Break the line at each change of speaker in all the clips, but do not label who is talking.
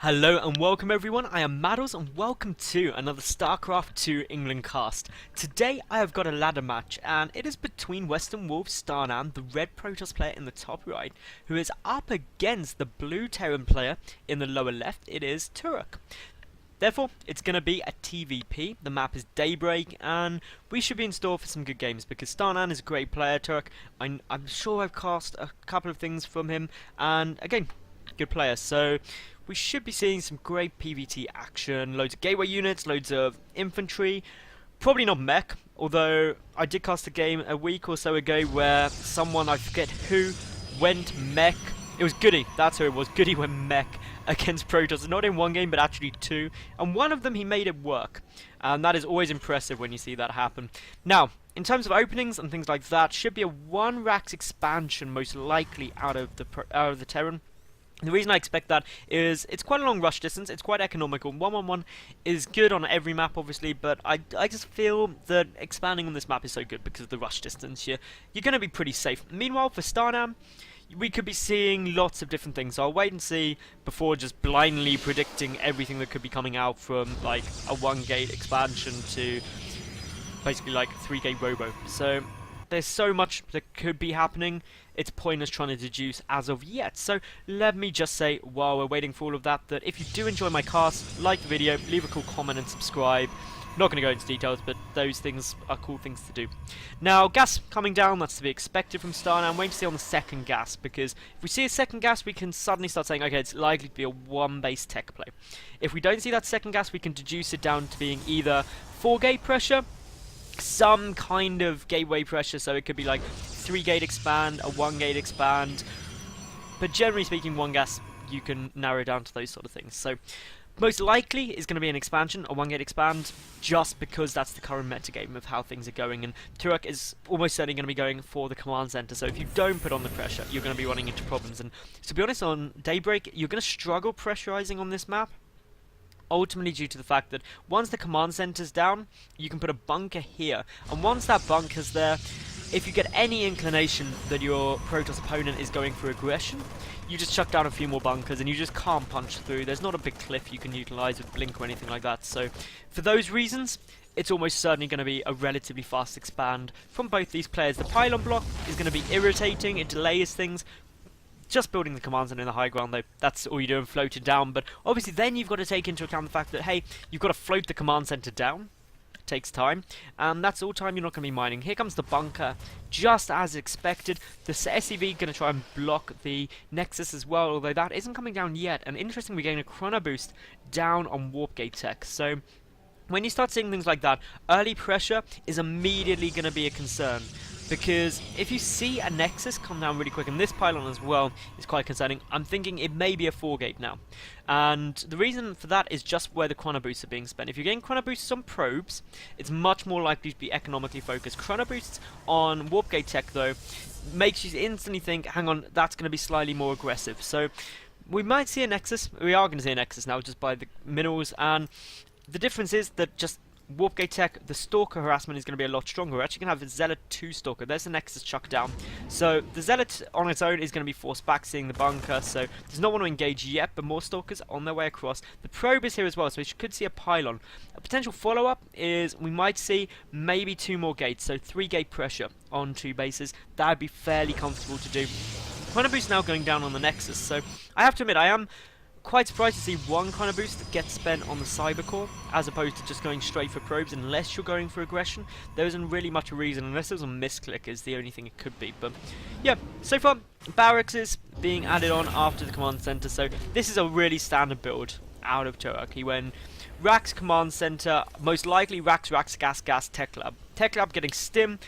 Hello and welcome everyone, I am Madals and welcome to another StarCraft 2 England cast. Today I have got a ladder match and it is between Western Wolves StarNaN, the red Protoss player in the top right, who is up against the blue Terran player in the lower left. It is Turuk. Therefore, it's going to be a TVP, the map is Daybreak, and we should be in store for some good games because StarNaN is a great player. Turuk, I'm sure I've cast a couple of things from him, and again, good player, so we should be seeing some great PvT action, loads of gateway units, loads of infantry, probably not mech, although I did cast a game a week or so ago where someone, I forget who, went mech. It was Goody, that's who it was. Goody went mech against Protoss, not in one game but actually two, and one of them he made it work, and that is always impressive when you see that happen. Now, in terms of openings and things like that, should be a 1 Rax expansion most likely out of the Terran. The reason I expect that is it's quite a long rush distance, it's quite economical. 1-1-1 is good on every map obviously, but I just feel that expanding on this map is so good because of the rush distance. You're going to be pretty safe. Meanwhile, for StarNaN, we could be seeing lots of different things, so I'll wait and see before just blindly predicting everything that could be coming out from like a 1-gate expansion to basically like 3-gate robo. So there's so much that could be happening, it's pointless trying to deduce as of yet. So let me just say, while we're waiting for all of that, that if you do enjoy my cast, like the video, leave a cool comment and subscribe. Not going to go into details, but those things are cool things to do. Now, gas coming down, that's to be expected from StarNaN. I'm waiting to see on the second gas, because if we see a second gas, we can suddenly start saying, okay, it's likely to be a 1-base tech play. If we don't see that second gas, we can deduce it down to being either 4-gate pressure, some kind of gateway pressure, so it could be like 3-gate expand, a 1-gate expand, but generally speaking 1 gas you can narrow down to those sort of things. So most likely is going to be an expansion, a 1-gate expand, just because that's the current metagame of how things are going, and Turuk is almost certainly going to be going for the command center, so if you don't put on the pressure you're going to be running into problems. And to be honest, on Daybreak you're going to struggle pressurizing on this map, ultimately due to the fact that once the command center's down, you can put a bunker here, and once that bunker's there, if you get any inclination that your Protoss opponent is going for aggression, you just chuck down a few more bunkers and you just can't punch through. There's not a big cliff you can utilize with blink or anything like that, so for those reasons it's almost certainly going to be a relatively fast expand from both these players. The pylon block is going to be irritating, it delays things. Just building the command center in the high ground though, that's all you do and float it down, but obviously then you've got to take into account the fact that, hey, you've got to float the command center down. It takes time, and that's all time you're not going to be mining. Here comes the bunker, just as expected. The SCV going to try and block the Nexus as well, although that isn't coming down yet, and interestingly we're getting a chrono boost down on warp gate tech, so when you start seeing things like that, early pressure is immediately going to be a concern. Because if you see a Nexus come down really quick, and this pylon as well is quite concerning, I'm thinking it may be a 4-gate now. And the reason for that is just where the chrono boosts are being spent. If you're getting chrono boosts on probes, it's much more likely to be economically focused. Chrono boosts on warp gate tech though makes you instantly think, hang on, that's going to be slightly more aggressive. So we might see a Nexus, we are going to see a Nexus now just by the minerals, and the difference is that just warp gate tech, the Stalker harassment is going to be a lot stronger. We're actually going to have a Zealot 2 Stalker. There's the Nexus chucked down. So the Zealot on its own is going to be forced back, seeing the bunker, so does not want to engage yet, but more Stalkers on their way across. The probe is here as well, so we could see a pylon. A potential follow-up is we might see maybe 2 more gates, so 3-gate pressure on 2 bases. That would be fairly comfortable to do. Chrono boost now going down on the Nexus, so I have to admit I am quite surprised to see 1 chrono boost get spent on the cyber core as opposed to just going straight for probes unless you're going for aggression. There isn't really much a reason, unless there was a misclick is the only thing it could be. But yeah, so far barracks is being added on after the command center, so this is a really standard build out of Turuk. He went Rax command center, most likely Rax gas tech lab. Tech lab getting stim.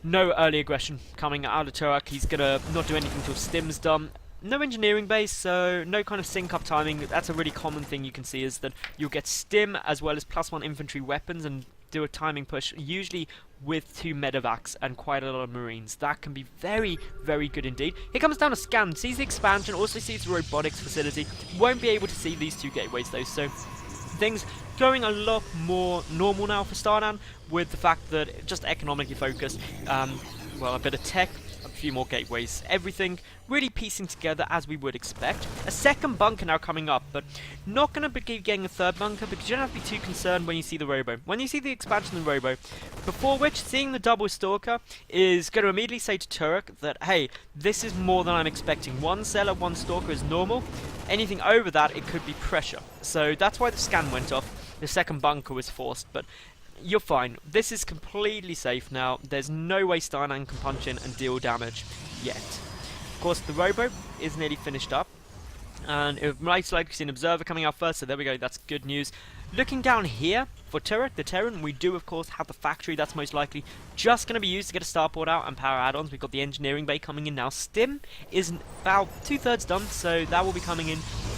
No early aggression coming out of Turuk. He's gonna not do anything until stim's done. No engineering base, so no kind of sync up timing. That's a really common thing you can see, is that you'll get stim as well as +1 infantry weapons and do a timing push, usually with 2 medevacs and quite a lot of marines. That can be very, very good indeed. Here comes down a scan, sees the expansion, also sees the robotics facility. Won't be able to see these 2 gateways though, so things going a lot more normal now for StarNaN, with the fact that just economically focused, well, a bit of tech a few more gateways. Everything really piecing together as we would expect. A second bunker now coming up, but not going to be getting a third bunker because you don't have to be too concerned when you see the Robo. When you see the expansion of the Robo, before which seeing the double Stalker is going to immediately say to Turuk that, hey, this is more than I'm expecting. One Zealot, one Stalker is normal. Anything over that, it could be pressure. So that's why the scan went off. The second bunker was forced, but you're fine. This is completely safe now. There's no way StarNaN can punch in and deal damage yet. Of course, the Robo is nearly finished up. And it might likely see an Observer coming out first, so there we go, that's good news. Looking down here, for Turuk, the Terran, we do of course have the factory that's most likely just going to be used to get a starport out and power add-ons. We've got the engineering bay coming in now. Stim is about 2/3 done, so that will be coming in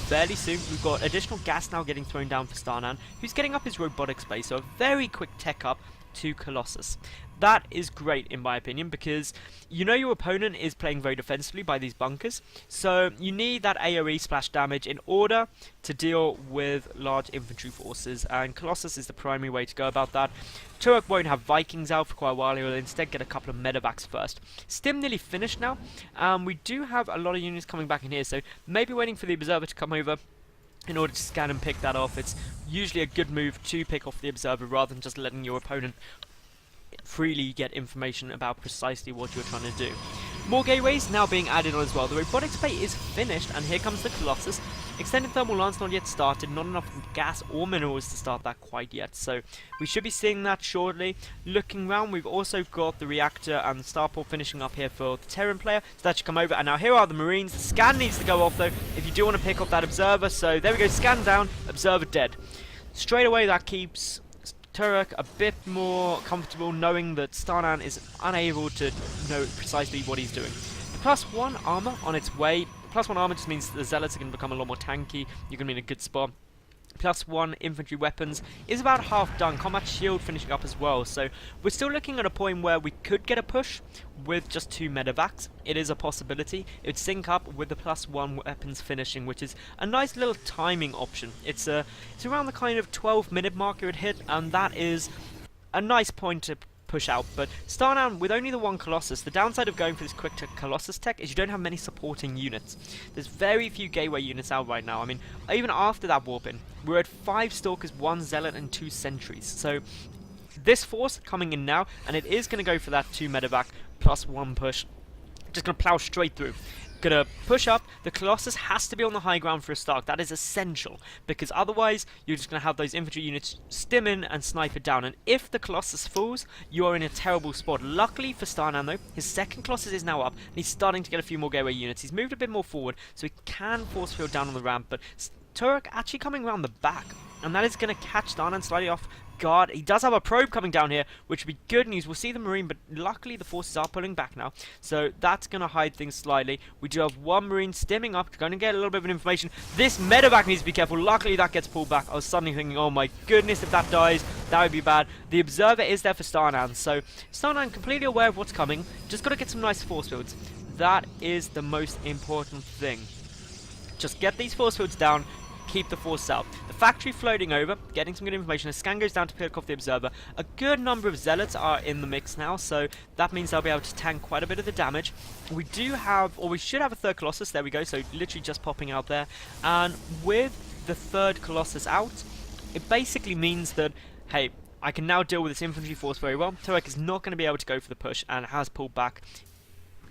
fairly soon. We've got additional gas now getting thrown down for StarNaN, who's getting up his robotics base, so a very quick tech up to Colossus. That is great in my opinion because you know your opponent is playing very defensively by these bunkers, so you need that AoE splash damage in order to deal with large infantry forces, and Colossus is the primary way to go about that. Turuk won't have Vikings out for quite a while, he will instead get a couple of medevacs first. Stim nearly finished now, we do have a lot of units coming back in here, so maybe waiting for the Observer to come over in order to scan and pick that off. It's usually a good move to pick off the Observer rather than just letting your opponent freely get information about precisely what you're trying to do. More gateways now being added on as well. The robotics bay is finished, and here comes the Colossus. Extended thermal lance not yet started, not enough gas or minerals to start that quite yet, so we should be seeing that shortly. Looking round, we've also got the reactor and the starport finishing up here for the Terran player, so that should come over. And now here are the Marines. The scan needs to go off though if you do want to pick up that Observer, so there we go, scan down, Observer dead. Straight away that keeps Turuk a bit more comfortable knowing that StarNaN is unable to know precisely what he's doing. The +1 armor on its way. +1 armor just means the Zealots are going to become a lot more tanky. You're going to be in a good spot. +1 infantry weapons is about half done. Combat shield finishing up as well. So we're still looking at a point where we could get a push with just 2 medevacs. It is a possibility. It would sync up with the +1 weapons finishing, which is a nice little timing option. It's around the kind of 12-minute mark it would hit, and that is a nice point to push out. But StarNaN, with only the one Colossus, the downside of going for this quick Colossus tech is you don't have many supporting units. There's very few gateway units out right now. I mean, even after that warp in, we're at 5 Stalkers, 1 Zealot and 2 Sentries. So this force coming in now, and it is going to go for that 2 medevac +1 push. Just going to plow straight through. Gonna push up. The Colossus has to be on the high ground for a start. That is essential, because otherwise you're just gonna have those infantry units stim in and snipe it down, and if the Colossus falls, you are in a terrible spot. Luckily for StarNaN though, his second Colossus is now up, and he's starting to get a few more gateway units. He's moved a bit more forward, so he can force field down on the ramp, but Turuk actually coming around the back, and that is going to catch StarNaN slightly off guard. He does have a probe coming down here, which would be good news. We'll see the Marine, but luckily the forces are pulling back now, so that's going to hide things slightly. We do have one Marine stimming up, going to get a little bit of information. This medevac needs to be careful. Luckily that gets pulled back. I was suddenly thinking, oh my goodness, if that dies, that would be bad. The Observer is there for StarNaN, so StarNaN completely aware of what's coming. Just got to get some nice force fields. That is the most important thing. Just get these force fields down, keep the force out. The factory floating over, getting some good information. A scan goes down to pick off the Observer. A good number of Zealots are in the mix now, so that means they'll be able to tank quite a bit of the damage. We do have, or we should have a third Colossus. There we go, so literally just popping out there. And with the third Colossus out, it basically means that, hey, I can now deal with this infantry force very well. Turuk is not going to be able to go for the push and has pulled back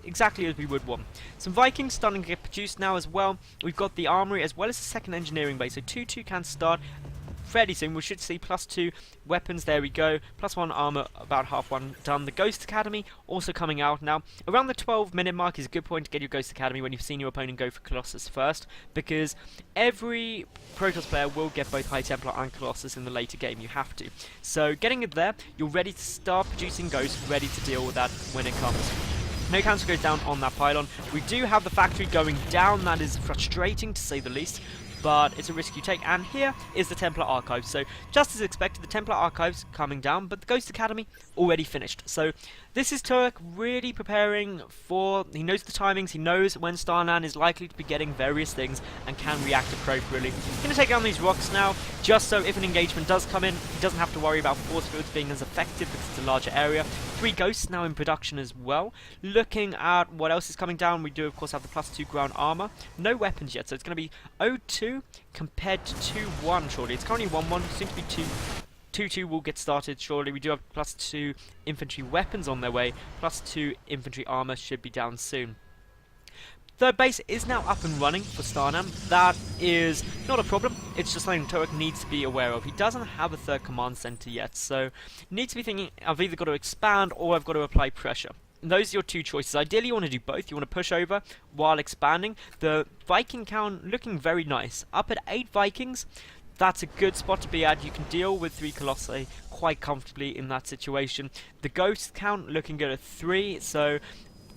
exactly as we would want. Some Vikings starting to get produced now as well. We've got the armory as well as the second engineering base, so 2-2 can start fairly soon. We should see +2 weapons, there we go, +1 armor, about half one done. The Ghost Academy also coming out now. Around the 12-minute mark is a good point to get your Ghost Academy when you've seen your opponent go for Colossus first, because every Protoss player will get both High Templar and Colossus in the later game. You have to. So getting it there, you're ready to start producing Ghosts, ready to deal with that when it comes. No counter goes down on that pylon. We do have the factory going down. That is frustrating to say the least. but it's a risk you take. And here is the Templar Archives. So just as expected, the Templar Archives coming down, but the Ghost Academy already finished. So this is Turuk really preparing for, he knows the timings, he knows when StarNaN is likely to be getting various things and can react appropriately. He's going to take down these rocks now, just so if an engagement does come in, he doesn't have to worry about force fields being as effective because it's a larger area. 3 ghosts now in production as well. Looking at what else is coming down, we do of course have the +2 ground armor. No weapons yet, so it's going to be 0-2 compared to 2-1 shortly. It's currently 1-1, soon to be 2-2 will get started shortly. We do have +2 infantry weapons on their way. +2 infantry armor should be down soon. Third base is now up and running for StarNaN. That is not a problem. It's just something Turuk needs to be aware of. He doesn't have a third command center yet, so needs to be thinking, I've either got to expand or I've got to apply pressure. And those are your 2 choices. Ideally, you want to do both. You want to push over while expanding. The Viking count looking very nice. Up at 8 Vikings. That's a good spot to be at. You can deal with 3 Colossi quite comfortably in that situation. The Ghost count looking good at 3, so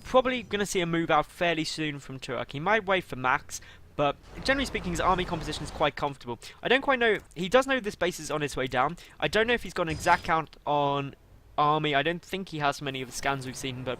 probably going to see a move out fairly soon from Turuk. He might wait for max, but generally speaking his army composition is quite comfortable. I don't quite know, he does know this base is on its way down. I don't know if he's got an exact count on army. I don't think he has many of the scans we've seen, but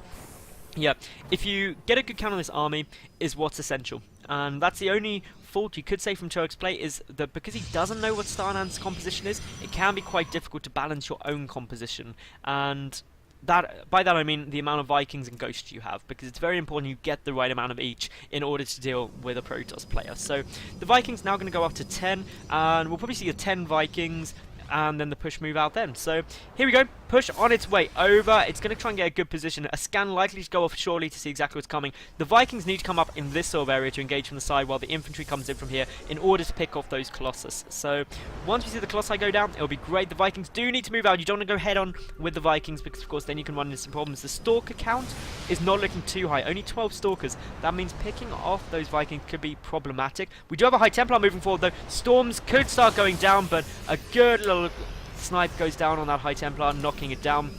yeah, if you get a good count on this army is what's essential. And that's the only fault you could say from Turuk's play, is that because he doesn't know what StarNaN's composition is, it can be quite difficult to balance your own composition. And that, by that I mean the amount of Vikings and Ghosts you have, because it's very important you get the right amount of each in order to deal with a Protoss player. So the Vikings now going to go up to 10, and we'll probably see a 10 Vikings, and then the push move out then. So here we go, push on its way over. It's going to try and get a good position. A scan likely to go off shortly to see exactly what's coming. The Vikings need to come up in this sort of area to engage from the side, while the infantry comes in from here in order to pick off those Colossus. So once we see the Colossi go down, it'll be great. The Vikings do need to move out. You don't want to go head on with the Vikings, because of course then you can run into some problems. The Stalker count is not looking too high, only 12 Stalkers. That means picking off those Vikings could be problematic. We do have a High Templar moving forward though. Storms could start going down, but a good little snipe goes down on that High Templar, knocking it down.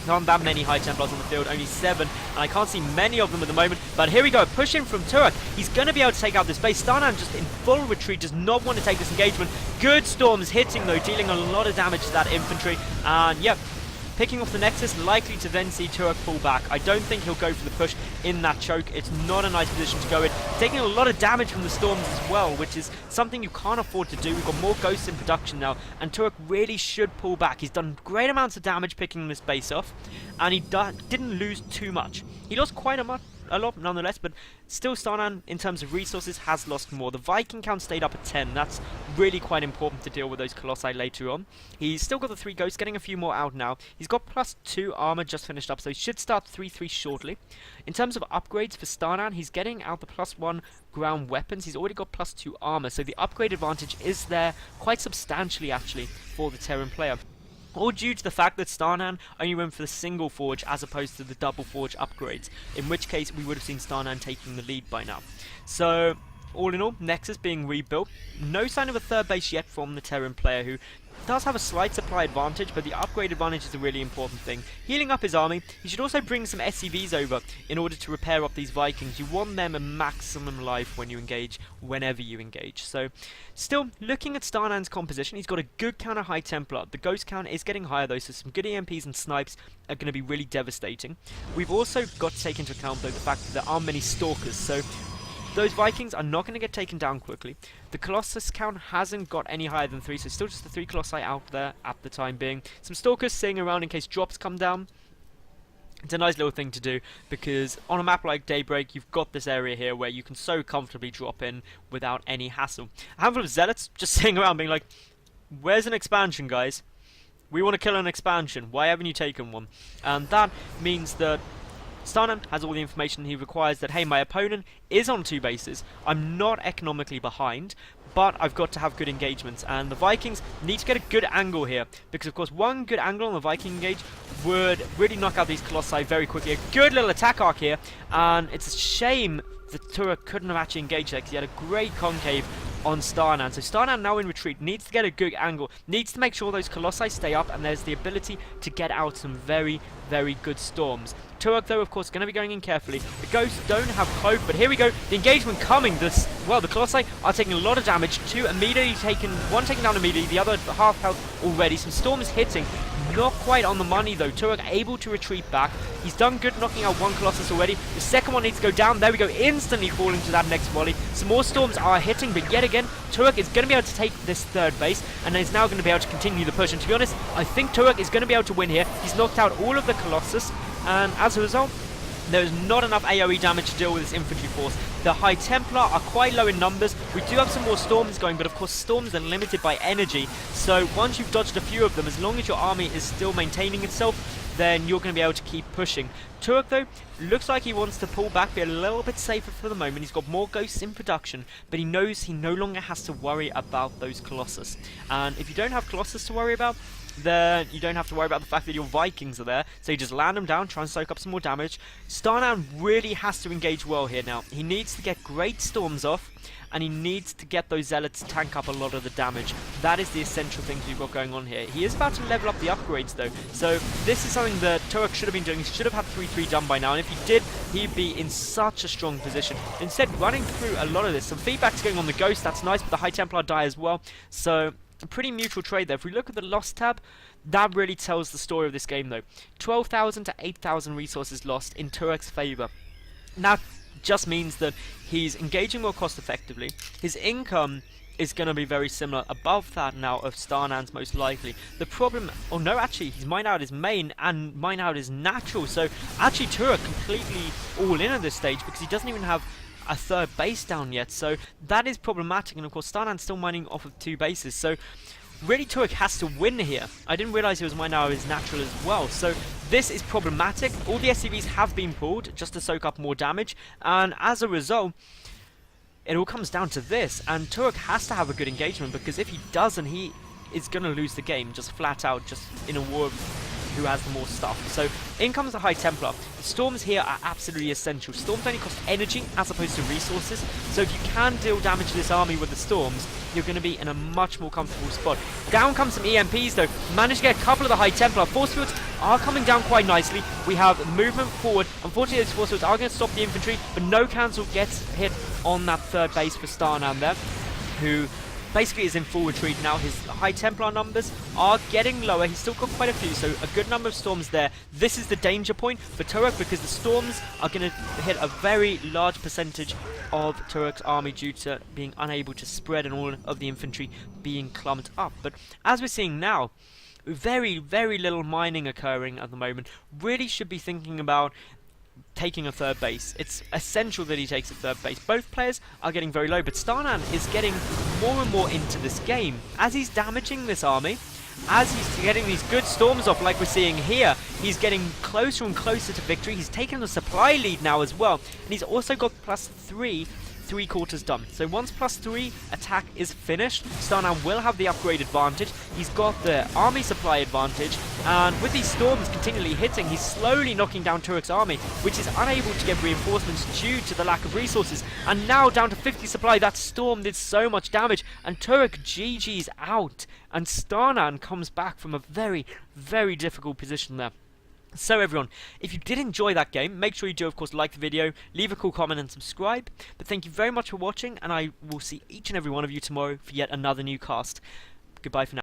Not that many High Templars on the field, only 7, and I can't see many of them at the moment. But here we go, push in from Turuk. He's going to be able to take out this base. StarNaN just in full retreat, does not want to take this engagement. Good storms hitting though, dealing a lot of damage to that infantry. And yep, picking off the Nexus, likely to then see Turuk pull back. I don't think he'll go for the push in that choke. It's not a nice position to go in. Taking a lot of damage from the storms as well, which is something you can't afford to do. We've got more ghosts in production now, and Turuk really should pull back. He's done great amounts of damage picking this base off, and he didn't lose too much. He lost quite a lot nonetheless, but still StarNaN in terms of resources has lost more. The Viking count stayed up at 10. That's really quite important to deal with those Colossi later on. He's still got the 3 ghosts, getting a few more out now. He's got +2 armor just finished up, so he should start 3-3 shortly. In terms of upgrades for StarNaN, he's getting out the +1 ground weapons. He's already got +2 armor, so the upgrade advantage is there quite substantially actually for the Terran player. All due to the fact that StarNaN only went for the single forge as opposed to the double forge upgrades, in which case we would have seen StarNaN taking the lead by now. So all in all, Nexus being rebuilt. No sign of a third base yet from the Terran player, who does have a slight supply advantage, but the upgrade advantage is a really important thing. Healing up his army, he should also bring some SCVs over in order to repair up these Vikings. You want them a maximum life when you engage, whenever you engage. So, still, looking at StarNaN's composition, he's got a good counter High Templar. The Ghost count is getting higher though, so some good EMPs and snipes are going to be really devastating. We've also got to take into account though the fact that there are many Stalkers, so those Vikings are not going to get taken down quickly. The Colossus count hasn't got any higher than 3, so still just the 3 Colossi out there at the time being. Some Stalkers sitting around in case drops come down. It's a nice little thing to do, because on a map like Daybreak, you've got this area here where you can so comfortably drop in without any hassle. A handful of Zealots just sitting around being like, where's an expansion, guys? We want to kill an expansion. Why haven't you taken one? And that means that StarNaN has all the information he requires that, hey, my opponent is on 2 bases, I'm not economically behind, but I've got to have good engagements, and the Vikings need to get a good angle here, because of course one good angle on the Viking engage would really knock out these Colossi very quickly. A good little attack arc here, and it's a shame that Turuk couldn't have actually engaged there, because he had a great concave on StarNaN. So StarNaN now in retreat, needs to get a good angle, needs to make sure those Colossi stay up, and there's the ability to get out some very, very good storms. Turuk, though, of course, going to be going in carefully. The Ghosts don't have Cloak, but here we go. The engagement coming. The Colossi are taking a lot of damage. One taken down immediately, the other half health already. Some Storms hitting. Not quite on the money, though. Turuk able to retreat back. He's done good knocking out one Colossus already. The second one needs to go down. There we go. Instantly falling to that next volley. Some more Storms are hitting, but yet again, Turuk is going to be able to take this third base, and is now going to be able to continue the push. And to be honest, I think Turuk is going to be able to win here. He's knocked out all of the Colossus, and as a result, there is not enough AoE damage to deal with this infantry force. The High Templar are quite low in numbers. We do have some more Storms going, but of course Storms are limited by energy. So once you've dodged a few of them, as long as your army is still maintaining itself, then you're going to be able to keep pushing. Turuk, though, looks like he wants to pull back, be a little bit safer for the moment. He's got more Ghosts in production, but he knows he no longer has to worry about those Colossus. And if you don't have Colossus to worry about, then you don't have to worry about the fact that your Vikings are there, so you just land them down, try and soak up some more damage. StarNaN really has to engage well here now. He needs to get great Storms off, and he needs to get those Zealots to tank up a lot of the damage. That is the essential things we've got going on here. He is about to level up the upgrades, though, so this is something that Turuk should have been doing. He should have had 3-3 done by now, and if he did, he'd be in such a strong position. Instead, running through a lot of this. Some feedback's going on the Ghost, that's nice, but the High Templar die as well, so a pretty neutral trade there. If we look at the loss tab, that really tells the story of this game, though. 12,000 to 8,000 resources lost in Turuk's favour. That just means that he's engaging more cost effectively. His income is going to be very similar, above that now of StarNaN's most likely. The problem, oh no, actually, he's mined out his main and mined out his natural, so actually Turuk completely all in at this stage because he doesn't even have a third base down yet, so that is problematic. And of course StarNaN's still mining off of 2 bases, so really Turuk has to win here. I didn't realise he was mining out his natural as well, so this is problematic. All the SCVs have been pulled just to soak up more damage, and as a result, it all comes down to this, and Turuk has to have a good engagement, because if he doesn't, he is going to lose the game, just flat out, just in a war of who has the more stuff. So in comes the High Templar. The Storms here are absolutely essential. Storms only cost energy as opposed to resources, so if you can deal damage to this army with the Storms, you're going to be in a much more comfortable spot. Down comes some EMPs, though. Managed to get a couple of the High Templar. Force fields are coming down quite nicely. We have movement forward. Unfortunately, those force fields are going to stop the infantry, but no cancel gets hit on that third base for StarNaN there, who basically is in full retreat now. His High Templar numbers are getting lower. He's still got quite a few, so a good number of Storms there. This is the danger point for Turuk, because the Storms are going to hit a very large percentage of Turuk's army due to being unable to spread and all of the infantry being clumped up. But as we're seeing now, very, very little mining occurring at the moment. Really should be thinking about taking a third base. It's essential that he takes a third base. Both players are getting very low, but StarNaN is getting more and more into this game. As he's damaging this army, as he's getting these good Storms off like we're seeing here, he's getting closer and closer to victory. He's taken the supply lead now as well, and he's also got +3 3/4 done. So once +3 attack is finished, StarNaN will have the upgrade advantage. He's got the army supply advantage, and with these Storms continually hitting, he's slowly knocking down Turuk's army, which is unable to get reinforcements due to the lack of resources. And now down to 50 supply. That Storm did so much damage, and Turuk GG's out, and StarNaN comes back from a very, very difficult position there. So everyone, if you did enjoy that game, make sure you do, of course, like the video, leave a cool comment and subscribe. But thank you very much for watching, and I will see each and every one of you tomorrow for yet another new cast. Goodbye for now.